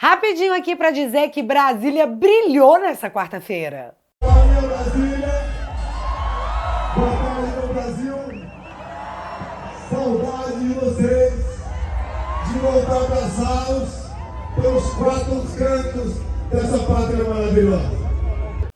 Rapidinho aqui para dizer que Brasília brilhou nessa quarta-feira. Olha Brasília, boa tarde meu Brasil, saudade de vocês, de voltar a abraçá-los pelos quatro cantos dessa pátria maravilhosa.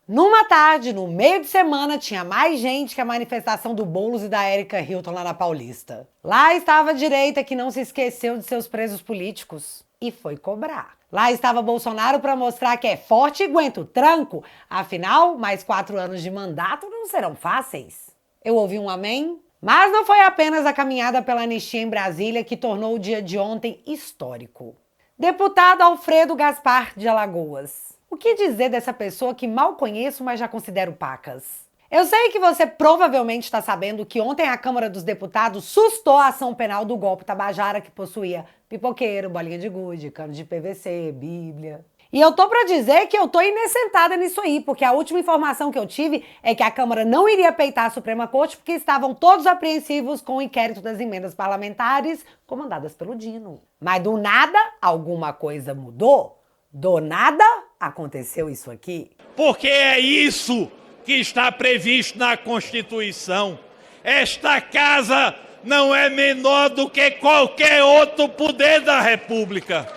Numa tarde, no meio de semana, tinha mais gente que a manifestação do Boulos e da Erika Hilton lá na Paulista. Lá estava a direita que não se esqueceu de seus presos políticos e foi cobrar. Lá estava Bolsonaro para mostrar que é forte e aguenta o tranco. Afinal, mais 4 anos de mandato não serão fáceis. Eu ouvi um amém? Mas não foi apenas a caminhada pela anistia em Brasília que tornou o dia de ontem histórico. Deputado Alfredo Gaspar de Alagoas. O que dizer dessa pessoa que mal conheço, mas já considero pacas? Eu sei que você provavelmente está sabendo que ontem a Câmara dos Deputados sustou a ação penal do golpe Tabajara que possuía pipoqueiro, bolinha de gude, cano de PVC, bíblia. E eu tô pra dizer que eu tô inecentada nisso aí, porque a última informação que eu tive é que a Câmara não iria peitar a Suprema Corte porque estavam todos apreensivos com o inquérito das emendas parlamentares comandadas pelo Dino. Mas do nada, alguma coisa mudou? Do nada, aconteceu isso aqui. Porque é isso que está previsto na Constituição. Esta casa não é menor do que qualquer outro poder da República.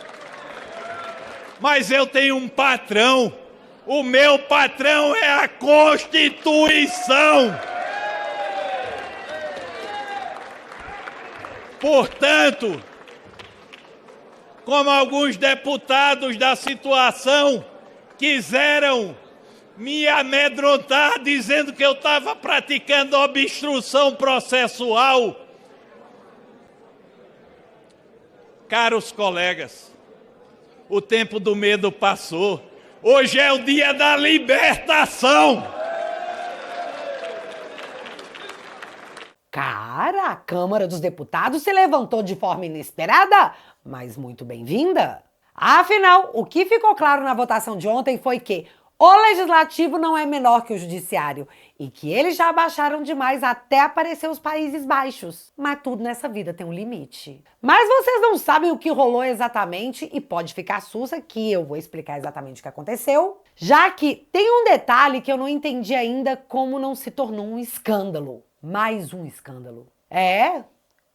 Mas eu tenho um patrão. O meu patrão é a Constituição. Portanto, como alguns deputados da situação quiseram me amedrontar dizendo que eu estava praticando obstrução processual. Caros colegas, o tempo do medo passou. Hoje é o dia da libertação. Cara, a Câmara dos Deputados se levantou de forma inesperada, mas muito bem-vinda. Afinal, o que ficou claro na votação de ontem foi que o Legislativo não é menor que o Judiciário e que eles já abaixaram demais até aparecer os Países Baixos. Mas tudo nessa vida tem um limite. Mas vocês não sabem o que rolou exatamente e pode ficar sussa que eu vou explicar exatamente o que aconteceu, já que tem um detalhe que eu não entendi ainda como não se tornou um escândalo. Mais um escândalo.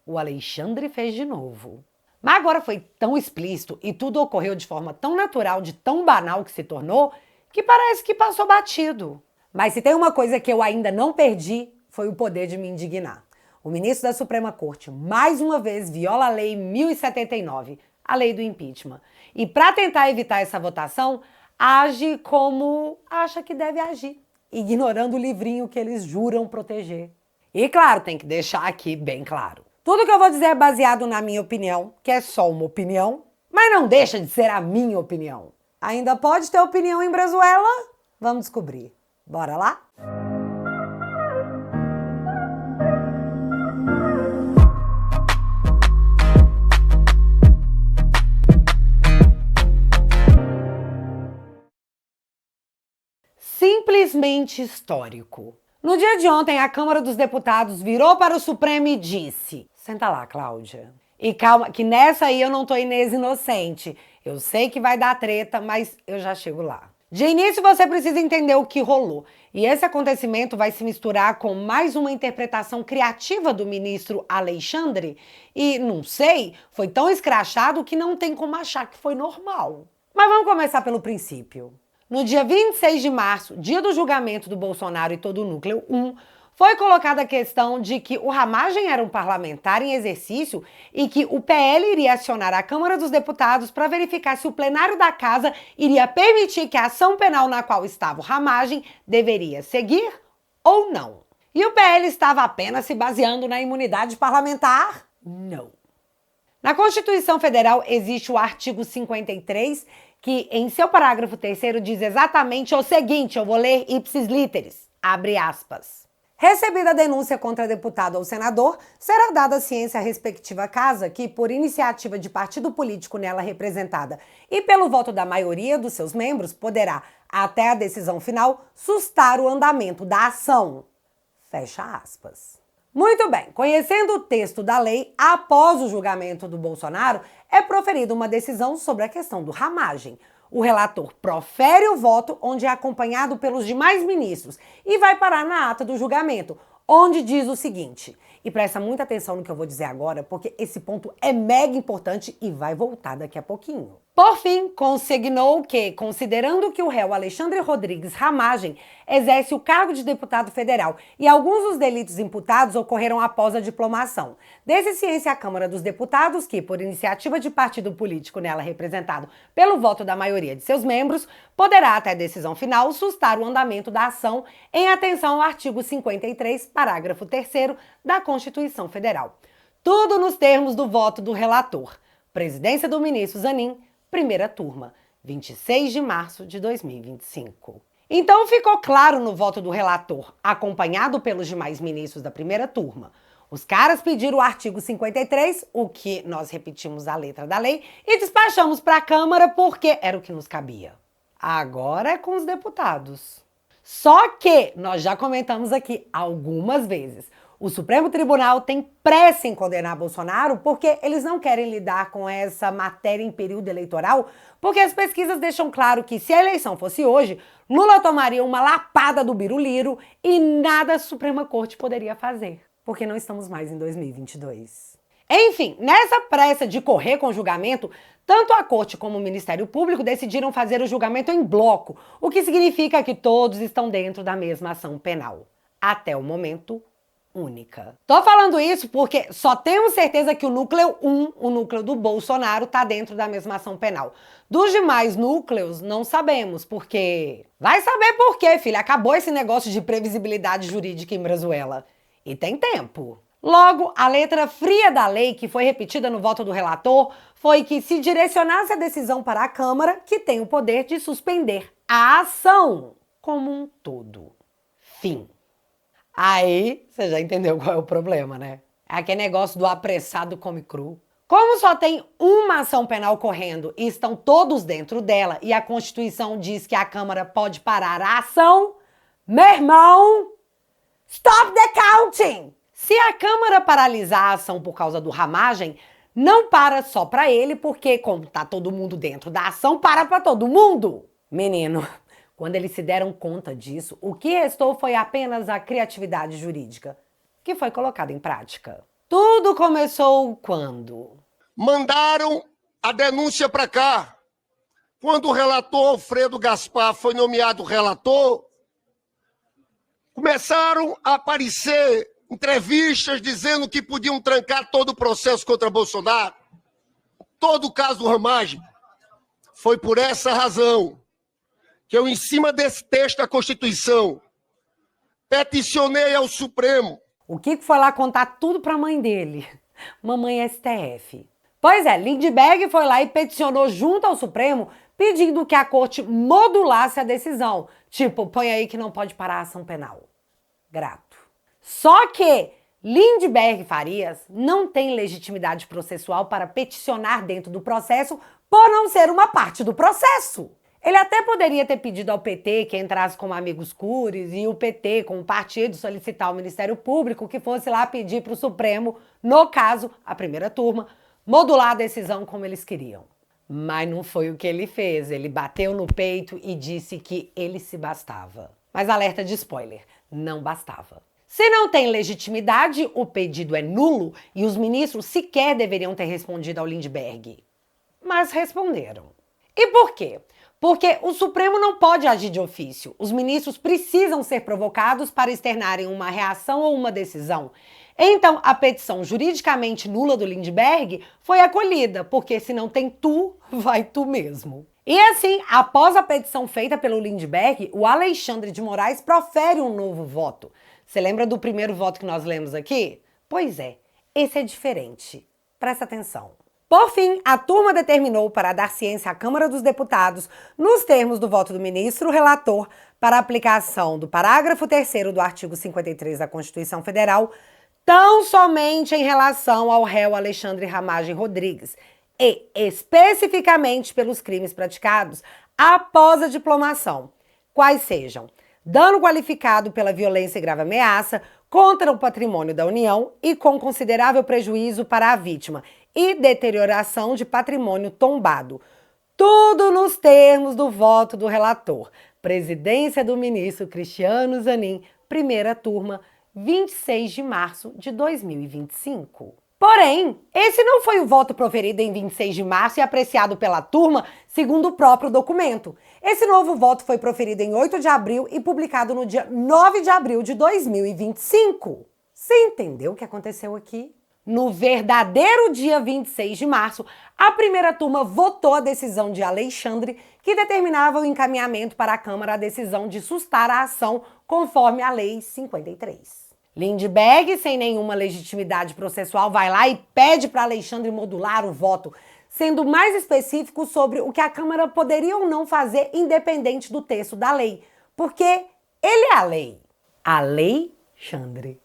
O Alexandre fez de novo. Mas agora foi tão explícito e tudo ocorreu de forma tão natural, de tão banal que se tornou, que parece que passou batido. Mas se tem uma coisa que eu ainda não perdi, foi o poder de me indignar. O ministro da Suprema Corte, mais uma vez, viola a Lei 1079, a lei do impeachment. E para tentar evitar essa votação, age como acha que deve agir, ignorando o livrinho que eles juram proteger. E claro, tem que deixar aqui bem claro. Tudo que eu vou dizer é baseado na minha opinião, que é só uma opinião, mas não deixa de ser a minha opinião. Ainda pode ter opinião em Brazuela? Vamos descobrir. Bora lá? Simplesmente histórico. No dia de ontem, a Câmara dos Deputados virou para o Supremo e disse: senta lá, Cláudia. E calma, que nessa aí eu não tô Inês inocente. Eu sei que vai dar treta, mas eu já chego lá. De início, você precisa entender o que rolou. E esse acontecimento vai se misturar com mais uma interpretação criativa do ministro Alexandre. E, não sei, foi tão escrachado que não tem como achar que foi normal. Mas vamos começar pelo princípio. No dia 26 de março, dia do julgamento do Bolsonaro e todo o núcleo 1, foi colocada a questão de que o Ramagem era um parlamentar em exercício e que o PL iria acionar a Câmara dos Deputados para verificar se o plenário da Casa iria permitir que a ação penal na qual estava o Ramagem deveria seguir ou não. E o PL estava apenas se baseando na imunidade parlamentar? Não. Na Constituição Federal existe o artigo 53, que em seu parágrafo 3º diz exatamente o seguinte, eu vou ler ipsis literis, abre aspas. Recebida a denúncia contra deputado ou senador, será dada ciência à respectiva casa que, por iniciativa de partido político nela representada e pelo voto da maioria dos seus membros, poderá, até a decisão final, sustar o andamento da ação. Fecha aspas. Muito bem, conhecendo o texto da lei, após o julgamento do Bolsonaro, é proferida uma decisão sobre a questão do ramagem. O relator profere o voto, onde é acompanhado pelos demais ministros, e vai parar na ata do julgamento, onde diz o seguinte, e presta muita atenção no que eu vou dizer agora, porque esse ponto é mega importante e vai voltar daqui a pouquinho. Por fim, consignou que, considerando que o réu Alexandre Rodrigues Ramagem exerce o cargo de deputado federal e alguns dos delitos imputados ocorreram após a diplomação, desse ciência à Câmara dos Deputados, que, por iniciativa de partido político nela representado pelo voto da maioria de seus membros, poderá, até decisão final, sustar o andamento da ação em atenção ao artigo 53, parágrafo 3º da Constituição Federal. Tudo nos termos do voto do relator. Presidência do ministro Zanin, primeira turma, 26 de março de 2025. Então ficou claro no voto do relator, acompanhado pelos demais ministros da primeira turma. Os caras pediram o artigo 53, o que nós repetimos a letra da lei, e despachamos para a Câmara porque era o que nos cabia. Agora é com os deputados. Só que, nós já comentamos aqui algumas vezes, o Supremo Tribunal tem pressa em condenar Bolsonaro porque eles não querem lidar com essa matéria em período eleitoral, porque as pesquisas deixam claro que se a eleição fosse hoje, Lula tomaria uma lapada do Biruliro e nada a Suprema Corte poderia fazer, porque não estamos mais em 2022. Enfim, nessa pressa de correr com o julgamento, tanto a Corte como o Ministério Público decidiram fazer o julgamento em bloco, o que significa que todos estão dentro da mesma ação penal. Até o momento, única. Tô falando isso porque só temos certeza que o núcleo 1, o núcleo do Bolsonaro, tá dentro da mesma ação penal. Dos demais núcleos, não sabemos, porque... Vai saber por quê, filha. Acabou esse negócio de previsibilidade jurídica em Brazuela. E tem tempo. Logo, a letra fria da lei, que foi repetida no voto do relator, foi que se direcionasse a decisão para a Câmara, que tem o poder de suspender a ação como um todo. Fim. Aí, você já entendeu qual é o problema, né? É aquele negócio do apressado come cru. Como só tem uma ação penal correndo e estão todos dentro dela, e a Constituição diz que a Câmara pode parar a ação, meu irmão, stop the counting! Se a Câmara paralisar a ação por causa do ramagem, não para só para ele, porque como tá todo mundo dentro da ação, para todo mundo. Menino... Quando eles se deram conta disso, o que restou foi apenas a criatividade jurídica, que foi colocada em prática. Tudo começou quando? Mandaram a denúncia para cá. Quando o relator Alfredo Gaspar foi nomeado relator, começaram a aparecer entrevistas dizendo que podiam trancar todo o processo contra Bolsonaro, todo o caso do ramagem. Foi por essa razão que eu, em cima desse texto da Constituição, peticionei ao Supremo. O Kiko foi lá contar tudo pra mãe dele, mamãe STF. Pois é, Lindbergh foi lá e peticionou junto ao Supremo, pedindo que a corte modulasse a decisão. Tipo, põe aí que não pode parar a ação penal. Grato. Só que Lindbergh Farias não tem legitimidade processual para peticionar dentro do processo por não ser uma parte do processo. Ele até poderia ter pedido ao PT que entrasse como amigos cures e o PT, como partido, solicitar ao Ministério Público que fosse lá pedir para o Supremo, no caso, a primeira turma, modular a decisão como eles queriam. Mas não foi o que ele fez. Ele bateu no peito e disse que ele se bastava. Mas alerta de spoiler, não bastava. Se não tem legitimidade, o pedido é nulo e os ministros sequer deveriam ter respondido ao Lindbergh. Mas responderam. E por quê? Porque o Supremo não pode agir de ofício. Os ministros precisam ser provocados para externarem uma reação ou uma decisão. Então, a petição juridicamente nula do Lindbergh foi acolhida, porque se não tem tu, vai tu mesmo. E assim, após a petição feita pelo Lindbergh, o Alexandre de Moraes profere um novo voto. Você lembra do primeiro voto que nós lemos aqui? Pois é, esse é diferente. Presta atenção. Por fim, a turma determinou para dar ciência à Câmara dos Deputados, nos termos do voto do ministro relator, para a aplicação do parágrafo 3º do artigo 53 da Constituição Federal, tão somente em relação ao réu Alexandre Ramagem Rodrigues e especificamente pelos crimes praticados após a diplomação, quais sejam dano qualificado pela violência e grave ameaça, contra o patrimônio da União e com considerável prejuízo para a vítima e deterioração de patrimônio tombado. Tudo nos termos do voto do relator. Presidência do ministro Cristiano Zanin, primeira turma, 26 de março de 2025. Porém, esse não foi o voto proferido em 26 de março e apreciado pela turma, segundo o próprio documento. Esse novo voto foi proferido em 8 de abril e publicado no dia 9 de abril de 2025. Você entendeu o que aconteceu aqui? No verdadeiro dia 26 de março, a primeira turma votou a decisão de Alexandre, que determinava o encaminhamento para a Câmara a decisão de sustar a ação conforme a Lei 53. Lindbergh, sem nenhuma legitimidade processual, vai lá e pede para Alexandre modular o voto, sendo mais específico sobre o que a Câmara poderia ou não fazer independente do texto da lei, porque ele é a lei. Alexandre.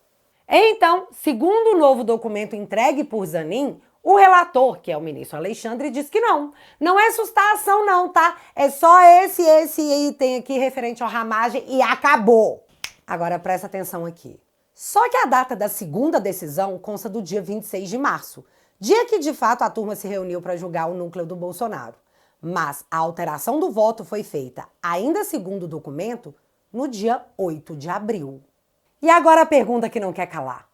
Então, segundo o novo documento entregue por Zanin, o relator, que é o ministro Alexandre, diz que não é sustar a ação não, tá? É só esse item aqui referente ao ramagem e acabou. Agora presta atenção aqui. Só que a data da segunda decisão consta do dia 26 de março, dia que de fato a turma se reuniu para julgar o núcleo do Bolsonaro. Mas a alteração do voto foi feita, ainda segundo o documento, no dia 8 de abril. E agora a pergunta que não quer calar.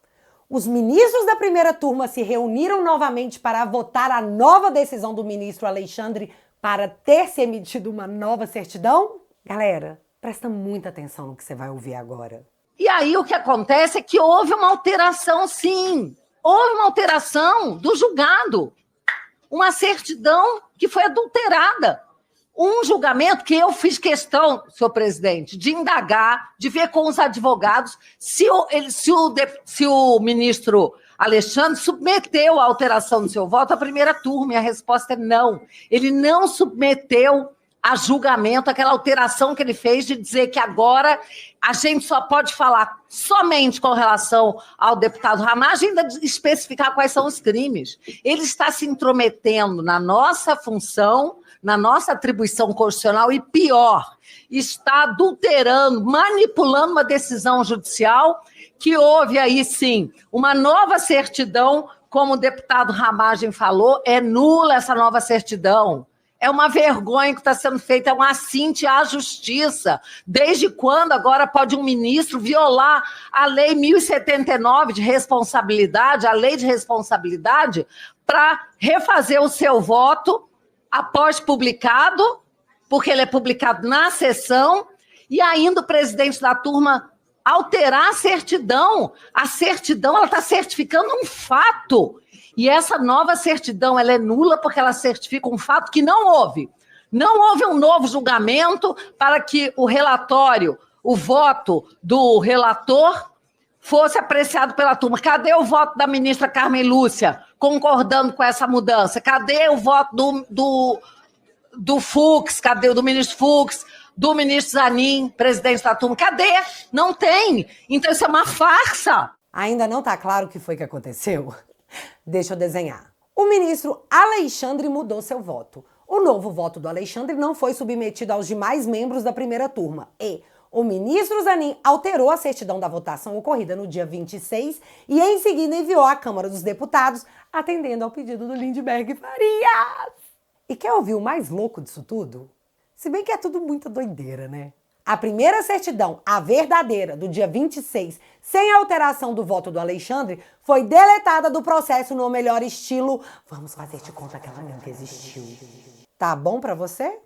Os ministros da primeira turma se reuniram novamente para votar a nova decisão do ministro Alexandre para ter se emitido uma nova certidão? Galera, presta muita atenção no que você vai ouvir agora. E aí o que acontece é que houve uma alteração, sim. Houve uma alteração do julgado. Uma certidão que foi adulterada. Um julgamento que eu fiz questão, senhor presidente, de indagar, de ver com os advogados se o ministro Alexandre submeteu a alteração do seu voto à primeira turma. E a resposta é não. Ele não submeteu a julgamento aquela alteração que ele fez de dizer que agora a gente só pode falar somente com relação ao deputado Ramagem e ainda especificar quais são os crimes. Ele está se intrometendo na nossa função, na nossa atribuição constitucional e, pior, está adulterando, manipulando uma decisão judicial que houve aí, sim, uma nova certidão, como o deputado Ramagem falou, é nula essa nova certidão. É uma vergonha que está sendo feita, é um assinte à justiça. Desde quando agora pode um ministro violar a Lei 1079 de responsabilidade, a lei de responsabilidade, para refazer o seu voto após publicado, porque ele é publicado na sessão, e ainda o presidente da turma alterar a certidão. A certidão, ela está certificando um fato. E essa nova certidão, ela é nula porque ela certifica um fato que não houve. Não houve um novo julgamento para que o relatório, o voto do relator fosse apreciado pela turma. Cadê o voto da ministra Carmen Lúcia concordando com essa mudança? Cadê o voto do Fux? Cadê o do ministro Fux? Do ministro Zanin, presidente da turma? Cadê? Não tem. Então isso é uma farsa. Ainda não está claro o que foi que aconteceu? Deixa eu desenhar. O ministro Alexandre mudou seu voto. O novo voto do Alexandre não foi submetido aos demais membros da primeira turma. E o ministro Zanin alterou a certidão da votação ocorrida no dia 26 e em seguida enviou à Câmara dos Deputados, atendendo ao pedido do Lindbergh Farias. E quer ouvir o mais louco disso tudo? Se bem que é tudo muita doideira, né? A primeira certidão, a verdadeira, do dia 26, sem alteração do voto do Alexandre, foi deletada do processo no melhor estilo "vamos fazer de conta que ela nunca existiu". Tá bom pra você?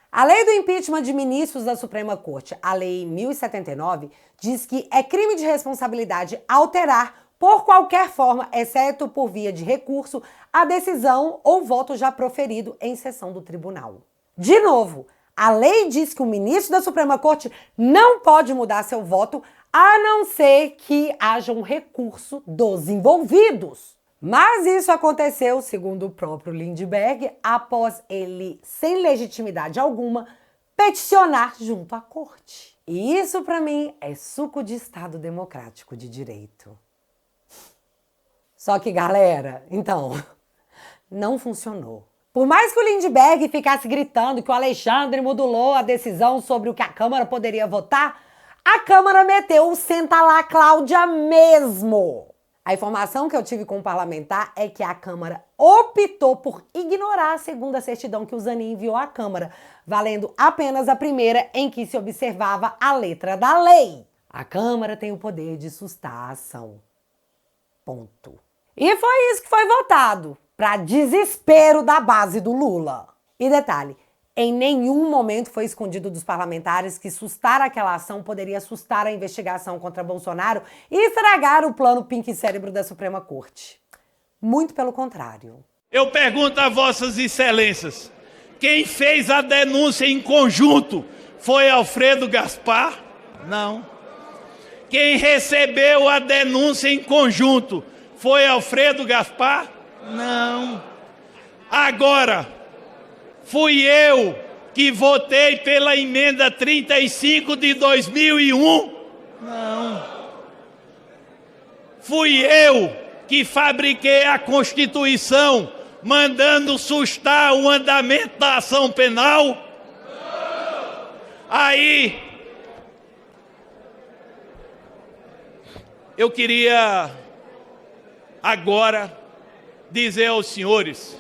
A lei do impeachment de ministros da Suprema Corte, a Lei 1079, diz que é crime de responsabilidade alterar, por qualquer forma, exceto por via de recurso, a decisão ou voto já proferido em sessão do tribunal. De novo, a lei diz que o ministro da Suprema Corte não pode mudar seu voto a não ser que haja um recurso dos envolvidos. Mas isso aconteceu, segundo o próprio Lindbergh, após ele, sem legitimidade alguma, peticionar junto à corte. E isso, para mim, é suco de Estado democrático de direito. Só que, galera, então, não funcionou. Por mais que o Lindbergh ficasse gritando que o Alexandre modulou a decisão sobre o que a Câmara poderia votar, a Câmara meteu o senta lá, Cláudia mesmo. A informação que eu tive com o parlamentar é que a Câmara optou por ignorar a segunda certidão que o Zanin enviou à Câmara, valendo apenas a primeira em que se observava a letra da lei. A Câmara tem o poder de sustar a ação. Ponto. E foi isso que foi votado, para desespero da base do Lula. E detalhe, em nenhum momento foi escondido dos parlamentares que sustar aquela ação poderia sustar a investigação contra Bolsonaro e estragar o plano Pink Cérebro da Suprema Corte. Muito pelo contrário. Eu pergunto a vossas excelências, quem fez a denúncia em conjunto foi Alfredo Gaspar? Não. Quem recebeu a denúncia em conjunto foi Alfredo Gaspar? Não. Agora, fui eu que votei pela emenda 35 de 2001? Não. Fui eu que fabriquei a Constituição mandando sustar o andamento da ação penal? Não. Aí, eu queria agora dizer aos senhores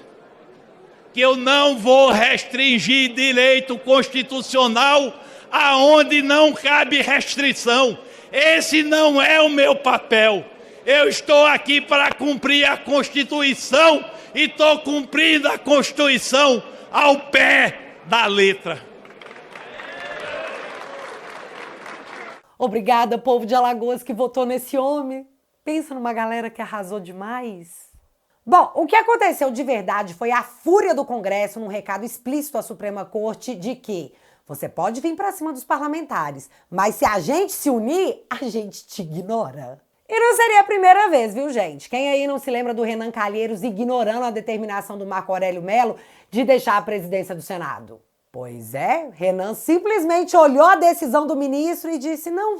que eu não vou restringir direito constitucional aonde não cabe restrição. Esse não é o meu papel. Eu estou aqui para cumprir a Constituição e estou cumprindo a Constituição ao pé da letra. Obrigada, povo de Alagoas que votou nesse homem. Pensa numa galera que arrasou demais. Bom, o que aconteceu de verdade foi a fúria do Congresso num recado explícito à Suprema Corte de que você pode vir para cima dos parlamentares, mas se a gente se unir, a gente te ignora. E não seria a primeira vez, viu, gente? Quem aí não se lembra do Renan Calheiros ignorando a determinação do Marco Aurélio Mello de deixar a presidência do Senado? Pois é, Renan simplesmente olhou a decisão do ministro e disse não,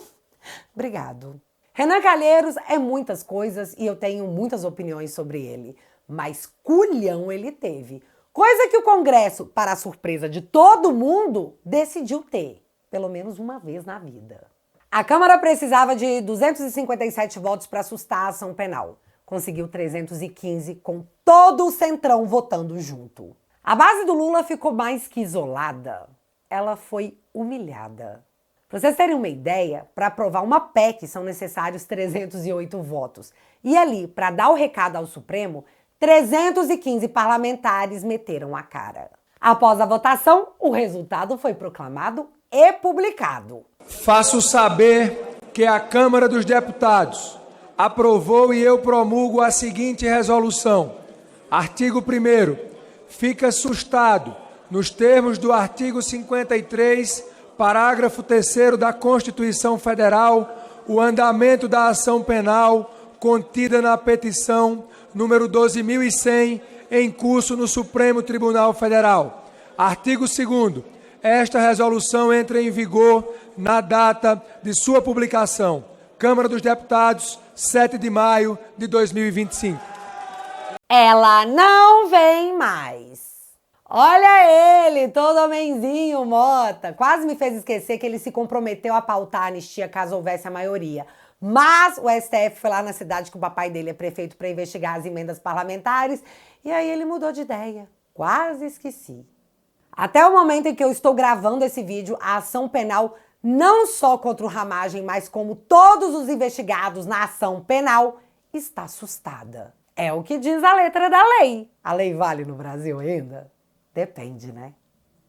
obrigado. Renan Calheiros é muitas coisas e eu tenho muitas opiniões sobre ele, mas culhão ele teve. Coisa que o Congresso, para a surpresa de todo mundo, decidiu ter, pelo menos uma vez na vida. A Câmara precisava de 257 votos para sustar a ação penal. Conseguiu 315 com todo o Centrão votando junto. A base do Lula ficou mais que isolada. Ela foi humilhada. Para vocês terem uma ideia, para aprovar uma PEC são necessários 308 votos. E ali, para dar o recado ao Supremo, 315 parlamentares meteram a cara. Após a votação, o resultado foi proclamado e publicado. Faço saber que a Câmara dos Deputados aprovou e eu promulgo a seguinte resolução. Artigo 1º. Fica sustado, nos termos do artigo 53, parágrafo 3º da Constituição Federal, o andamento da ação penal contida na petição número 12.100, em curso no Supremo Tribunal Federal. Artigo 2º. Esta resolução entra em vigor na data de sua publicação. Câmara dos Deputados, 7 de maio de 2025. Ela não vem mais. Olha ele, todo homenzinho, Mota. Quase me fez esquecer que ele se comprometeu a pautar a anistia caso houvesse a maioria. Mas o STF foi lá na cidade que o papai dele é prefeito para investigar as emendas parlamentares e aí ele mudou de ideia. Quase esqueci. Até o momento em que eu estou gravando esse vídeo, a ação penal, não só contra o Ramagem, mas como todos os investigados na ação penal, está sustada. É o que diz a letra da lei. A lei vale no Brasil ainda? Depende, né?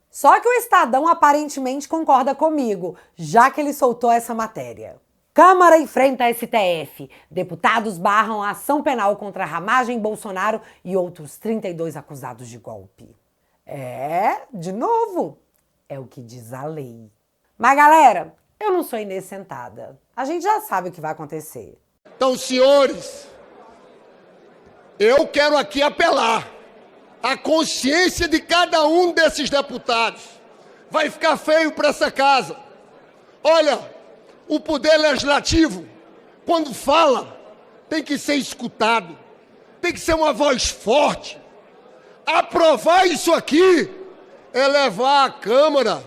Só que o Estadão aparentemente concorda comigo, já que ele soltou essa matéria. Câmara enfrenta a STF. Deputados barram a ação penal contra Ramagem, Bolsonaro e outros 32 acusados de golpe. De novo, é o que diz a lei. Mas, galera, eu não sou Inês sentada. A gente já sabe o que vai acontecer. Então, senhores, eu quero aqui apelar à consciência de cada um desses deputados. Vai ficar feio para essa casa. Olha, o poder legislativo, quando fala, tem que ser escutado, tem que ser uma voz forte. Aprovar isso aqui é levar a Câmara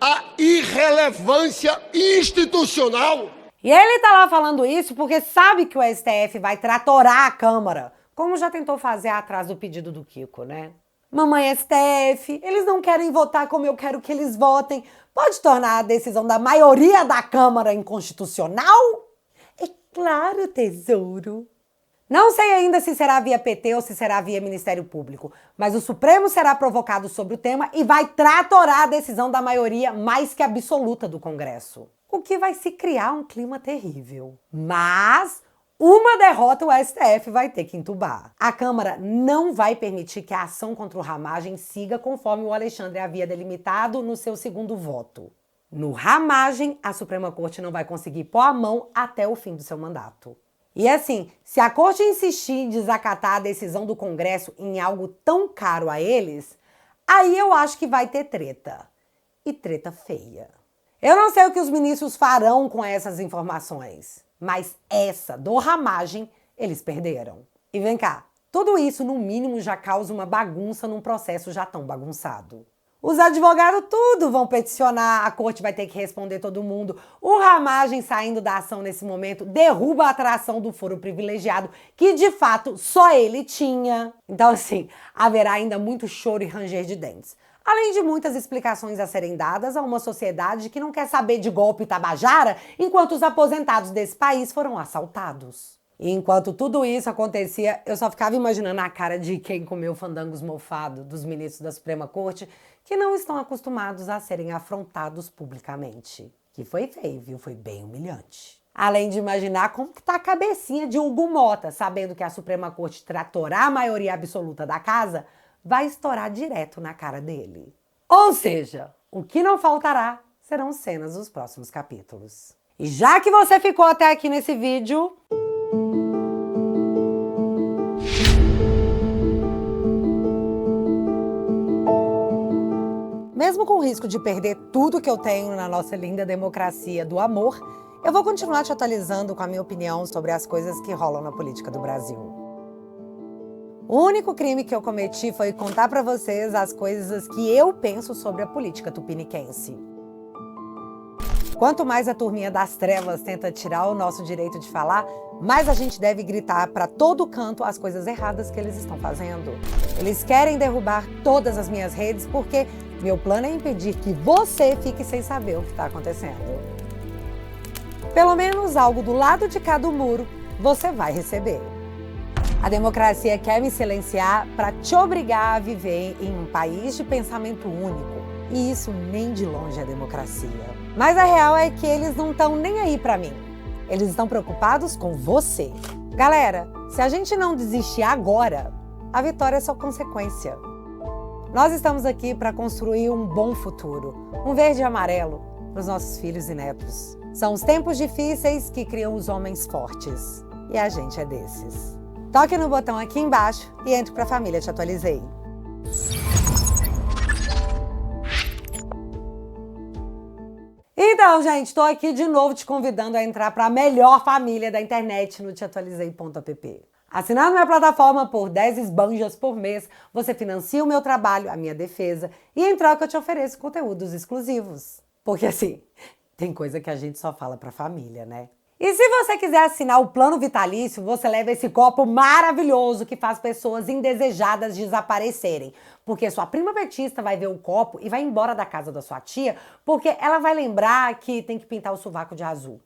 a irrelevância institucional. E ele tá lá falando isso porque sabe que o STF vai tratorar a Câmara, como já tentou fazer atrás do pedido do Kiko, né? Mamãe STF, eles não querem votar como eu quero que eles votem. Pode tornar a decisão da maioria da Câmara inconstitucional? É claro, tesouro. Não sei ainda se será via PT ou se será via Ministério Público, mas o Supremo será provocado sobre o tema e vai tratorar a decisão da maioria mais que absoluta do Congresso. O que vai se criar um clima terrível. Mas uma derrota o STF vai ter que entubar. A Câmara não vai permitir que a ação contra o Ramagem siga conforme o Alexandre havia delimitado no seu segundo voto. No Ramagem, a Suprema Corte não vai conseguir pôr a mão até o fim do seu mandato. E assim, se a Corte insistir em desacatar a decisão do Congresso em algo tão caro a eles, aí eu acho que vai ter treta. E treta feia. Eu não sei o que os ministros farão com essas informações, mas essa do Ramagem eles perderam. E vem cá, tudo isso no mínimo já causa uma bagunça num processo já tão bagunçado. Os advogados tudo vão peticionar, a corte vai ter que responder todo mundo. O Ramagem saindo da ação nesse momento derruba a atração do foro privilegiado, que de fato só ele tinha. Então assim, haverá ainda muito choro e ranger de dentes. Além de muitas explicações a serem dadas a uma sociedade que não quer saber de golpe tabajara enquanto os aposentados desse país foram assaltados. E enquanto tudo isso acontecia, eu só ficava imaginando a cara de quem comeu fandangos mofado dos ministros da Suprema Corte que não estão acostumados a serem afrontados publicamente. Que foi feio, viu? Foi bem humilhante. Além de imaginar como que tá a cabecinha de Hugo Mota, sabendo que a Suprema Corte tratorar a maioria absoluta da casa, vai estourar direto na cara dele. Ou seja, o que não faltará serão cenas dos próximos capítulos. E já que você ficou até aqui nesse vídeo, mesmo com o risco de perder tudo que eu tenho na nossa linda democracia do amor, eu vou continuar te atualizando com a minha opinião sobre as coisas que rolam na política do Brasil. O único crime que eu cometi foi contar pra vocês as coisas que eu penso sobre a política tupiniquense. Quanto mais a turminha das trevas tenta tirar o nosso direito de falar, mais a gente deve gritar pra todo canto as coisas erradas que eles estão fazendo. Eles querem derrubar todas as minhas redes porque meu plano é impedir que você fique sem saber o que está acontecendo. Pelo menos algo do lado de cá do muro você vai receber. A democracia quer me silenciar para te obrigar a viver em um país de pensamento único. E isso nem de longe é democracia. Mas a real é que eles não estão nem aí para mim. Eles estão preocupados com você. Galera, se a gente não desistir agora, a vitória é só consequência. Nós estamos aqui para construir um bom futuro, um verde e amarelo para os nossos filhos e netos. São os tempos difíceis que criam os homens fortes. E a gente é desses. Toque no botão aqui embaixo e entre para a família Te Atualizei. Então, gente, tô aqui de novo te convidando a entrar para a melhor família da internet no teatualizei.app. Assinando minha plataforma por 10 esbanjas por mês, você financia o meu trabalho, a minha defesa, e em troca eu te ofereço conteúdos exclusivos. Porque assim, tem coisa que a gente só fala pra família, né? E se você quiser assinar o plano vitalício, você leva esse copo maravilhoso que faz pessoas indesejadas desaparecerem. Porque sua prima petista vai ver o copo e vai embora da casa da sua tia, porque ela vai lembrar que tem que pintar o sovaco de azul.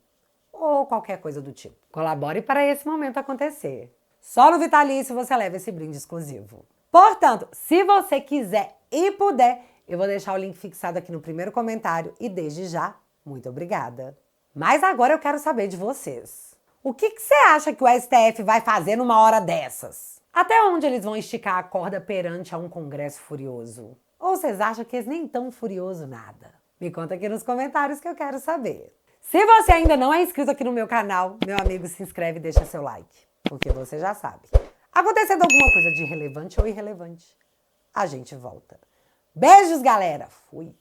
Ou qualquer coisa do tipo. Colabore para esse momento acontecer. Só no Vitalício você leva esse brinde exclusivo. Portanto, se você quiser e puder, eu vou deixar o link fixado aqui no primeiro comentário e desde já, muito obrigada. Mas agora eu quero saber de vocês. O que você acha que o STF vai fazer numa hora dessas? Até onde eles vão esticar a corda perante a um Congresso furioso? Ou vocês acham que eles nem tão furioso nada? Me conta aqui nos comentários que eu quero saber. Se você ainda não é inscrito aqui no meu canal, meu amigo, se inscreve e deixa seu like. Porque você já sabe. Acontecendo alguma coisa de relevante ou irrelevante, a gente volta. Beijos, galera! Fui!